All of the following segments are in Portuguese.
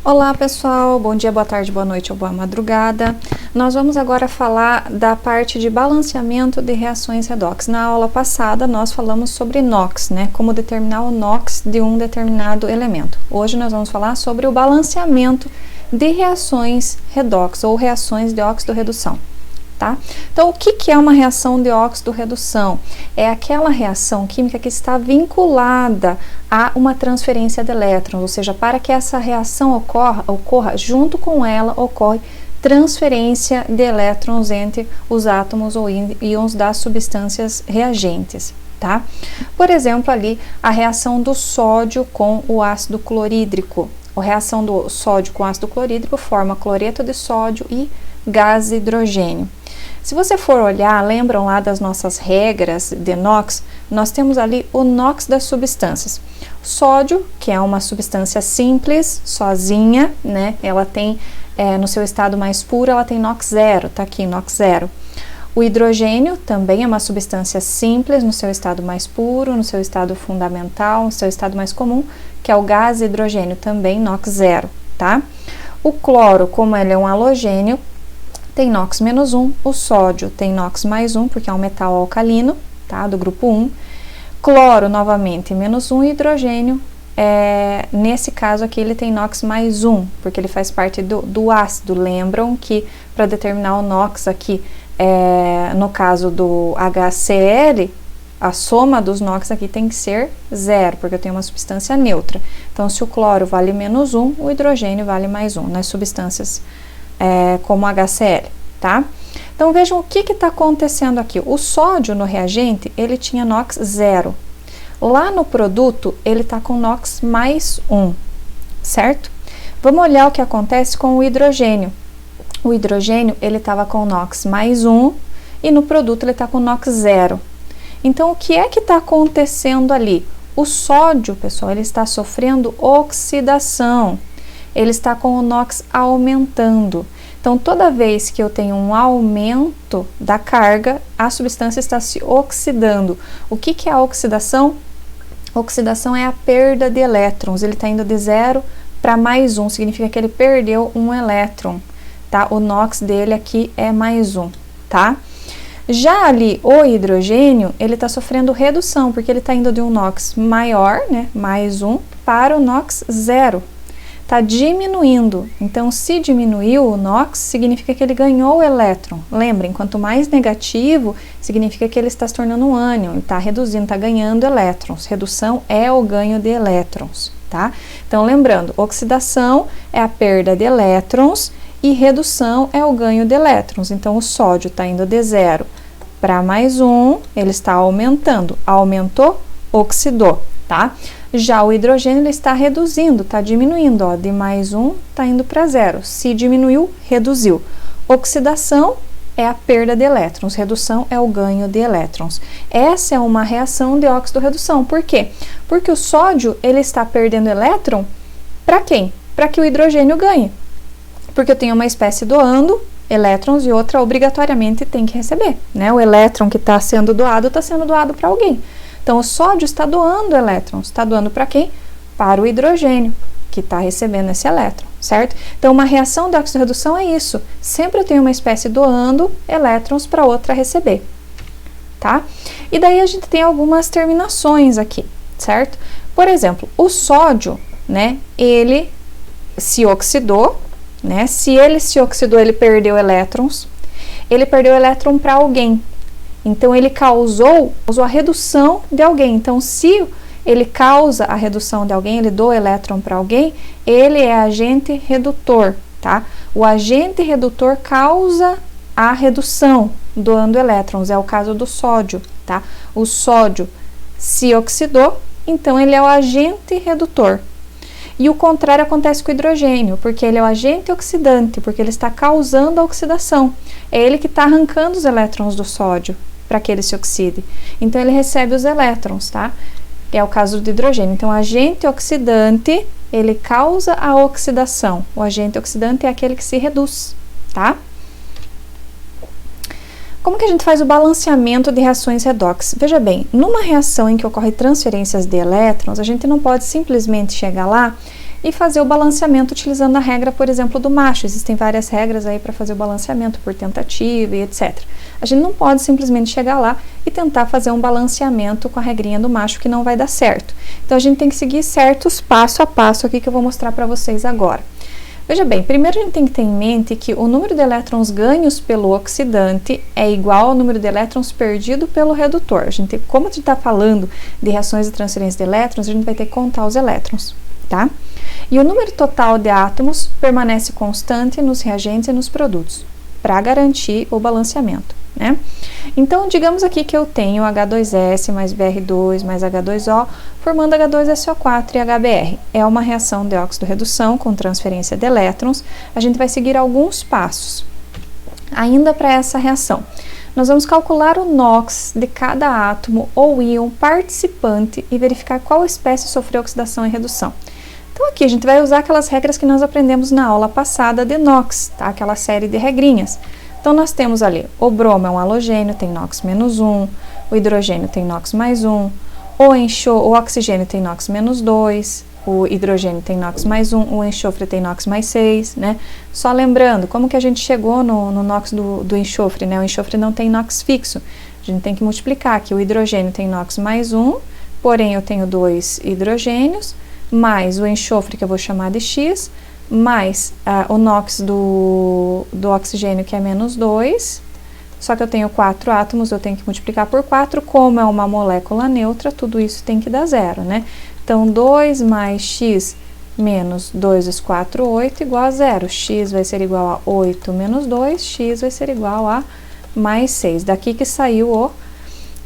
Olá pessoal, bom dia, boa tarde, boa noite ou boa madrugada. Nós vamos agora falar da parte de balanceamento de reações redox. Na aula passada nós falamos sobre NOx, né? Como determinar o NOx de um determinado elemento. Hoje nós vamos falar sobre o balanceamento de reações redox ou reações de óxido-redução. Tá? Então, o que é uma reação de óxido-redução? É aquela reação química que está vinculada a uma transferência de elétrons, ou seja, para que essa reação ocorra, junto com ela ocorre transferência de elétrons entre os átomos ou íons das substâncias reagentes. Tá? Por exemplo, ali a reação do sódio com o ácido clorídrico. A reação do sódio com ácido clorídrico forma cloreto de sódio e gás hidrogênio. Se você for olhar, lembram lá das nossas regras de NOx, nós temos ali o NOx das substâncias. Sódio, que é uma substância simples, sozinha, né? Ela tem, no seu estado mais puro, ela tem NOx zero, tá aqui, NOx zero. O hidrogênio também é uma substância simples, no seu estado mais puro, no seu estado fundamental, no seu estado mais comum, que é o gás hidrogênio, também NOx zero, tá? O cloro, como ele é um halogênio, tem NOx menos 1, o sódio tem NOx mais 1, porque é um metal alcalino, tá, do grupo 1. Cloro, novamente, menos 1, e hidrogênio, nesse caso aqui, ele tem NOx mais 1, porque ele faz parte do ácido. Lembram que para determinar o NOx aqui, no caso do HCl, a soma dos NOx aqui tem que ser zero, porque eu tenho uma substância neutra. Então, se o cloro vale menos 1, o hidrogênio vale mais 1, nas substâncias como HCl, tá? Então, vejam o que está acontecendo aqui. O sódio no reagente, ele tinha NOx zero. Lá no produto, ele está com NOx mais 1, certo? Vamos olhar o que acontece com o hidrogênio. O hidrogênio, ele estava com NOx mais 1 e no produto ele está com NOx zero. Então, o que é que está acontecendo ali? O sódio, pessoal, ele está sofrendo oxidação. Ele está com o NOx aumentando. Então, toda vez que eu tenho um aumento da carga, a substância está se oxidando. O que é a oxidação? Oxidação é a perda de elétrons. Ele está indo de 0 para mais 1, significa que ele perdeu um elétron, tá? O NOx dele aqui é mais 1, tá? Já ali, o hidrogênio, ele está sofrendo redução, porque ele está indo de um NOx maior, né, mais 1, para o NOx zero. Está diminuindo. Então, se diminuiu o NOx, significa que ele ganhou o elétron. Lembrem, quanto mais negativo, significa que ele está se tornando um ânion, está reduzindo, está ganhando elétrons. Redução é o ganho de elétrons, tá? Então, lembrando, oxidação é a perda de elétrons e redução é o ganho de elétrons. Então, o sódio está indo de 0 para mais 1, ele está aumentando. Aumentou, oxidou, tá? Já o hidrogênio ele está reduzindo, está diminuindo, ó, de mais 1 está indo para 0. Se diminuiu, reduziu. Oxidação é a perda de elétrons, redução é o ganho de elétrons. Essa é uma reação de óxido-redução. Por quê? Porque o sódio ele está perdendo elétron para quem? Para que o hidrogênio ganhe. Porque eu tenho uma espécie doando elétrons e outra obrigatoriamente tem que receber, né? O elétron que está sendo doado para alguém. Então, o sódio está doando elétrons. Está doando para quem? Para o hidrogênio, que está recebendo esse elétron, certo? Então, uma reação de óxido-redução é isso. Sempre eu tenho uma espécie doando elétrons para outra receber, tá? E daí a gente tem algumas terminações aqui, certo? Por exemplo, o sódio, né, ele se oxidou, né? Se ele se oxidou, ele perdeu elétrons. Ele perdeu elétron para alguém. Então, ele causou a redução de alguém. Então, se ele causa a redução de alguém, ele doa elétron para alguém, ele é agente redutor, tá? O agente redutor causa a redução, doando elétrons. É o caso do sódio, tá? O sódio se oxidou, então ele é o agente redutor. E o contrário acontece com o hidrogênio, porque ele é o agente oxidante, porque ele está causando a oxidação. É ele que está arrancando os elétrons do sódio para que ele se oxide. Então, ele recebe os elétrons, tá? É o caso do hidrogênio. Então, o agente oxidante, ele causa a oxidação. O agente oxidante é aquele que se reduz, tá? Como que a gente faz o balanceamento de reações redox? Veja bem, numa reação em que ocorre transferências de elétrons, a gente não pode simplesmente chegar lá e fazer o balanceamento utilizando a regra, por exemplo, do macho. Existem várias regras aí para fazer o balanceamento por tentativa e etc. A gente não pode simplesmente chegar lá e tentar fazer um balanceamento com a regrinha do macho que não vai dar certo. Então a gente tem que seguir certos passo a passo aqui que eu vou mostrar para vocês agora. Veja bem, primeiro a gente tem que ter em mente que o número de elétrons ganhos pelo oxidante é igual ao número de elétrons perdido pelo redutor. Como a gente está falando de reações de transferência de elétrons, a gente vai ter que contar os elétrons, tá? E o número total de átomos permanece constante nos reagentes e nos produtos, para garantir o balanceamento, né? Então, digamos aqui que eu tenho H2S mais Br2 mais H2O, formando H2SO4 e HBr. É uma reação de óxido-redução com transferência de elétrons. A gente vai seguir alguns passos ainda para essa reação. Nós vamos calcular o NOx de cada átomo ou íon participante e verificar qual espécie sofreu oxidação e redução. Então aqui a gente vai usar aquelas regras que nós aprendemos na aula passada de NOx, tá? Aquela série de regrinhas. Então nós temos ali, o bromo é um halogênio, tem NOx menos 1, o hidrogênio tem NOx mais 1, o oxigênio tem NOx menos 2, o hidrogênio tem NOx mais 1, o enxofre tem NOx mais 6, né? Só lembrando, como que a gente chegou no NOx do enxofre, né? O enxofre não tem NOx fixo, a gente tem que multiplicar aqui, o hidrogênio tem NOx mais 1, porém eu tenho 2 hidrogênios, mais o enxofre que eu vou chamar de X, mais o NOx do oxigênio que é menos 2, só que eu tenho 4 átomos, eu tenho que multiplicar por 4, como é uma molécula neutra, tudo isso tem que dar zero, né? Então, 2 mais x menos 2 vezes 4, 8, igual a zero. X vai ser igual a 8 menos 2, x vai ser igual a mais 6. Daqui que saiu o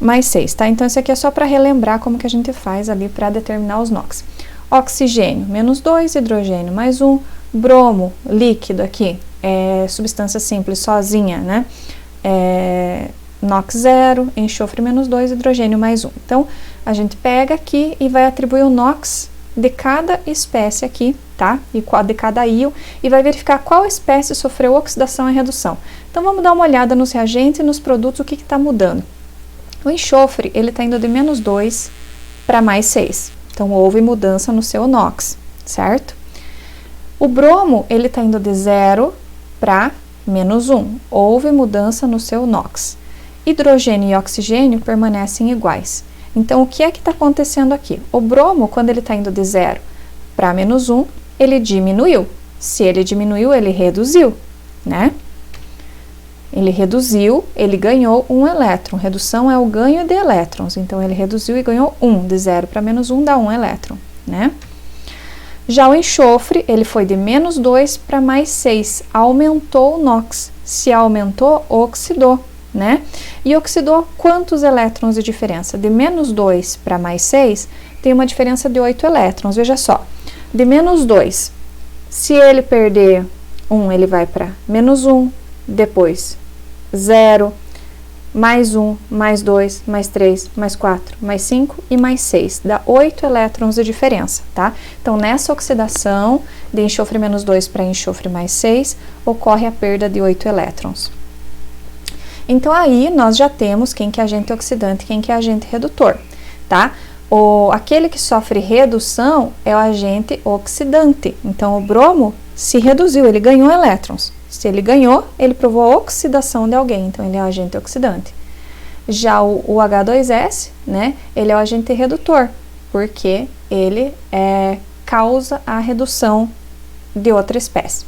mais 6, tá? Então, isso aqui é só para relembrar como que a gente faz ali para determinar os NOx. Oxigênio, menos 2, hidrogênio, mais 1, bromo, líquido aqui, é substância simples, sozinha, né? NOx 0, enxofre menos 2, hidrogênio mais 1. Então, a gente pega aqui e vai atribuir o NOx de cada espécie aqui, tá? E de cada íon, e vai verificar qual espécie sofreu oxidação e redução. Então, vamos dar uma olhada nos reagentes e nos produtos, o que está mudando. O enxofre, ele está indo de menos 2 para mais 6. Então, houve mudança no seu NOx, certo? O bromo, ele está indo de 0 para menos 1. Houve mudança no seu NOx. Hidrogênio e oxigênio permanecem iguais. Então, o que é que está acontecendo aqui? O bromo, quando ele está indo de 0 para menos 1, ele diminuiu. Se ele diminuiu, ele reduziu, né? Ele reduziu, ele ganhou um elétron. Redução é o ganho de elétrons. Então, ele reduziu e ganhou 1. De 0 para menos 1 dá 1 elétron, né? Já o enxofre, ele foi de menos 2 para mais 6. Aumentou o NOx. Se aumentou, oxidou, né? E oxidou quantos elétrons de diferença? De menos 2 para mais 6, tem uma diferença de 8 elétrons. Veja só. De menos 2, se ele perder 1, ele vai para menos 1. Depois 0, mais 1, mais 2, mais 3, mais 4, mais 5 e mais 6. Dá 8 elétrons de diferença, tá? Então, nessa oxidação de enxofre menos 2 para enxofre mais 6, ocorre a perda de 8 elétrons. Então, aí nós já temos quem que é agente oxidante e quem que é agente redutor, tá? Aquele que sofre redução é o agente oxidante. Então, o bromo se reduziu, ele ganhou elétrons. Se ele ganhou, ele provou a oxidação de alguém, então ele é o agente oxidante. Já o H2S, né, ele é o agente redutor, porque ele causa a redução de outra espécie.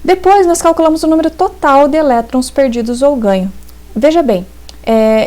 Depois, nós calculamos o número total de elétrons perdidos ou ganho. Veja bem,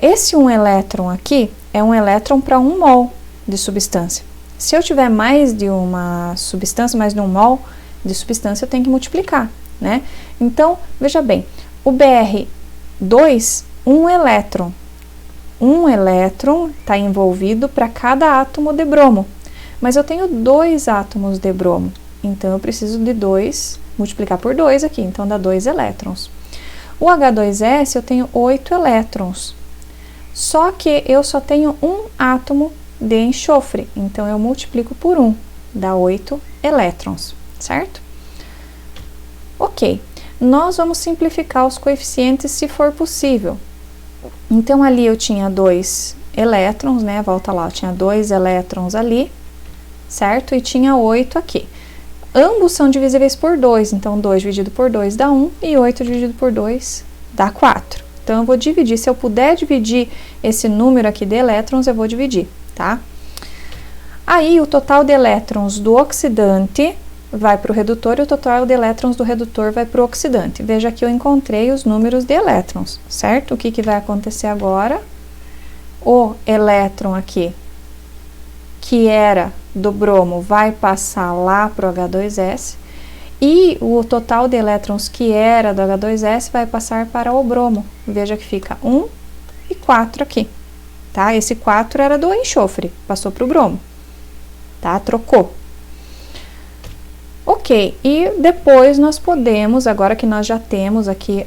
esse 1 elétron aqui é um elétron para 1 mol de substância. Se eu tiver mais de uma substância, mais de 1 mol de substância, eu tenho que multiplicar, né? Então, veja bem, o Br2, 1 elétron. 1 elétron está envolvido para cada átomo de bromo. Mas eu tenho 2 átomos de bromo. Então, eu preciso de 2, multiplicar por 2 aqui. Então, dá 2 elétrons. O H2S, eu tenho 8 elétrons. Só que eu só tenho 1 átomo de enxofre. Então, eu multiplico por 1. Dá 8 elétrons. Certo? Ok, nós vamos simplificar os coeficientes se for possível. Então, ali eu tinha 2 elétrons, né? Volta lá, eu tinha 2 elétrons ali, certo? E tinha 8 aqui. Ambos são divisíveis por 2, então 2 dividido por 2 dá 1 e 8 dividido por 2 dá 4. Então, eu vou dividir, se eu puder dividir esse número aqui de elétrons, eu vou dividir, tá? Aí, o total de elétrons do oxidante vai para o redutor e o total de elétrons do redutor vai para o oxidante. Veja que eu encontrei os números de elétrons, certo? O que que vai acontecer agora? O elétron aqui, que era do bromo, vai passar lá para o H2S e o total de elétrons que era do H2S vai passar para o bromo. Veja que fica 1 e 4 aqui, tá? Esse 4 era do enxofre, passou para o bromo, tá? Trocou. Ok, e depois nós podemos, agora que nós já temos aqui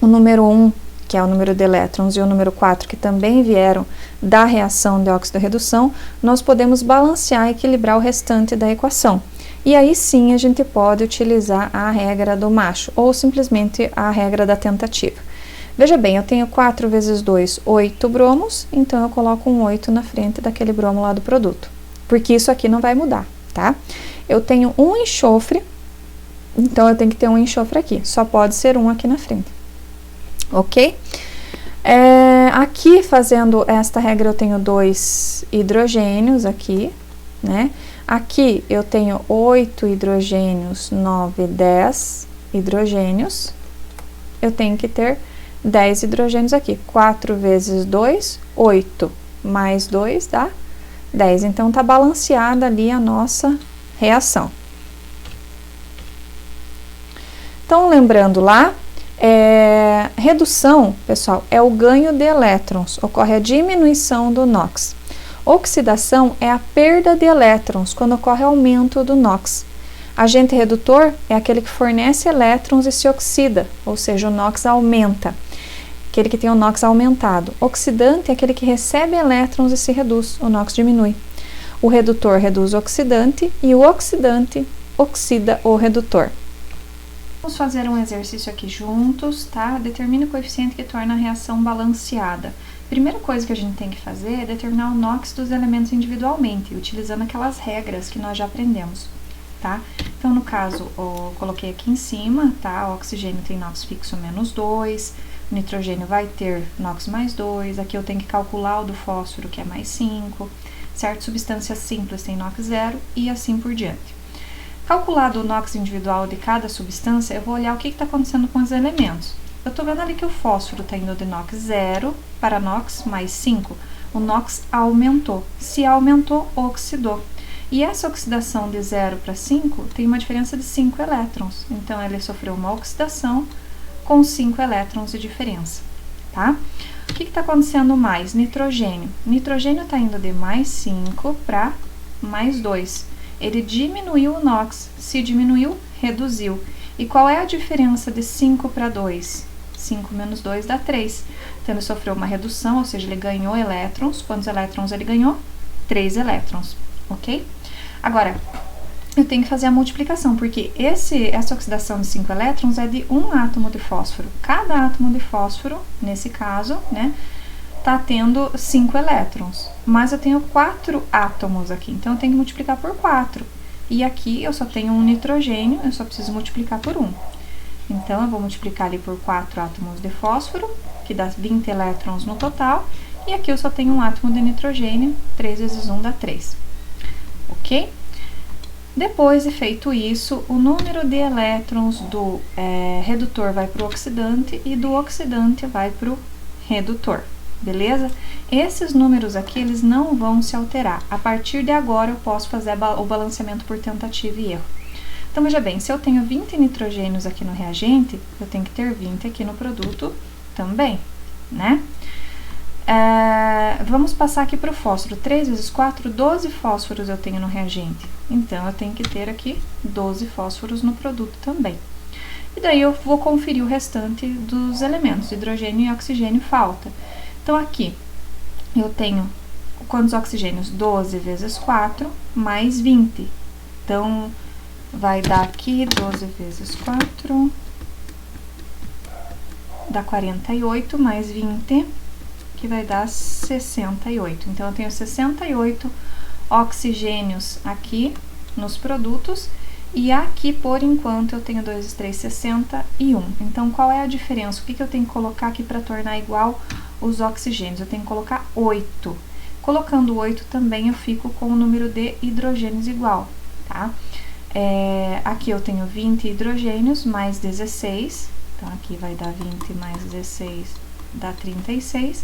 o número 1, que é o número de elétrons, e o número 4, que também vieram da reação de óxido-redução, nós podemos balancear e equilibrar o restante da equação. E aí sim a gente pode utilizar a regra do macho, ou simplesmente a regra da tentativa. Veja bem, eu tenho 4 vezes 2, 8 bromos, então eu coloco um 8 na frente daquele bromo lá do produto, porque isso aqui não vai mudar, tá? Eu tenho um enxofre, então eu tenho que ter um enxofre aqui, só pode ser um aqui na frente, ok? Aqui, fazendo esta regra, eu tenho 2 hidrogênios aqui, né? Aqui eu tenho 8 hidrogênios, 9, 10 hidrogênios. Eu tenho que ter 10 hidrogênios aqui. 4 vezes 2, 8, mais 2 dá 10. Então, tá balanceada ali a nossa reação. Então, lembrando lá, redução, pessoal, é o ganho de elétrons, ocorre a diminuição do NOx. Oxidação é a perda de elétrons, quando ocorre aumento do NOx. Agente redutor é aquele que fornece elétrons e se oxida, ou seja, o NOx aumenta, aquele que tem o NOx aumentado. Oxidante é aquele que recebe elétrons e se reduz, o NOx diminui. O redutor reduz o oxidante e o oxidante oxida o redutor. Vamos fazer um exercício aqui juntos, tá? Determine o coeficiente que torna a reação balanceada. Primeira coisa que a gente tem que fazer é determinar o NOx dos elementos individualmente, utilizando aquelas regras que nós já aprendemos, tá? Então, no caso, eu coloquei aqui em cima, tá? O oxigênio tem NOx fixo menos 2, o nitrogênio vai ter NOx mais 2, aqui eu tenho que calcular o do fósforo, que é mais 5, certo? Substâncias simples tem NOx 0 e assim por diante. Calculado o NOx individual de cada substância, eu vou olhar o que está acontecendo com os elementos. Eu estou vendo ali que o fósforo está indo de NOx 0 para NOx mais 5. O NOx aumentou. Se aumentou, oxidou. E essa oxidação de 0 para 5 tem uma diferença de 5 elétrons. Então, ele sofreu uma oxidação com 5 elétrons de diferença, tá? O que está acontecendo mais? Nitrogênio. Nitrogênio está indo de mais 5 para mais 2. Ele diminuiu o NOx. Se diminuiu, reduziu. E qual é a diferença de 5 para 2? 5 menos 2 dá 3. Então, ele sofreu uma redução, ou seja, ele ganhou elétrons. Quantos elétrons ele ganhou? 3 elétrons, ok? Agora, eu tenho que fazer a multiplicação, porque essa oxidação de 5 elétrons é de um átomo de fósforo. Cada átomo de fósforo, nesse caso, né, tá tendo 5 elétrons. Mas eu tenho 4 átomos aqui, então eu tenho que multiplicar por 4. E aqui eu só tenho um nitrogênio, eu só preciso multiplicar por 1. Então, eu vou multiplicar ali por 4 átomos de fósforo, que dá 20 elétrons no total. E aqui eu só tenho um átomo de nitrogênio, 3 vezes 1 dá 3. Ok? Depois de feito isso, o número de elétrons do redutor vai para o oxidante e do oxidante vai para o redutor. Beleza? Esses números aqui, eles não vão se alterar. A partir de agora, eu posso fazer o balanceamento por tentativa e erro. Então, veja bem, se eu tenho 20 nitrogênios aqui no reagente, eu tenho que ter 20 aqui no produto também, né? Vamos passar aqui para o fósforo. 3 vezes 4, 12 fósforos eu tenho no reagente. Então, eu tenho que ter aqui 12 fósforos no produto também. E daí, eu vou conferir o restante dos elementos. Hidrogênio e oxigênio falta. Então, aqui, eu tenho quantos oxigênios? 12 vezes 4, mais 20. Então, vai dar aqui 12 vezes 4, dá 48, mais 20, que vai dar 68. Então, eu tenho 68 oxigênios aqui nos produtos, e aqui, por enquanto, eu tenho 2, 3, 60 e 1. Então, qual é a diferença? O que eu tenho que colocar aqui para tornar igual os oxigênios? Eu tenho que colocar 8. Colocando 8 também, eu fico com o número de hidrogênios igual, tá? Aqui eu tenho 20 hidrogênios mais 16. Então, aqui vai dar 20 mais 16, dá 36.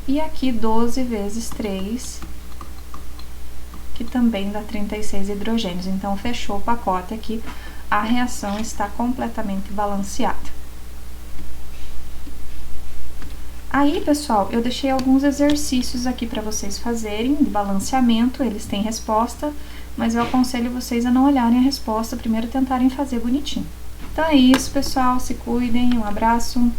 E aqui 12 vezes 3, que também dá 36 hidrogênios. Então, fechou o pacote aqui, a reação está completamente balanceada. Aí, pessoal, eu deixei alguns exercícios aqui para vocês fazerem de balanceamento, eles têm resposta, mas eu aconselho vocês a não olharem a resposta, primeiro tentarem fazer bonitinho. Então é isso, pessoal, se cuidem, um abraço.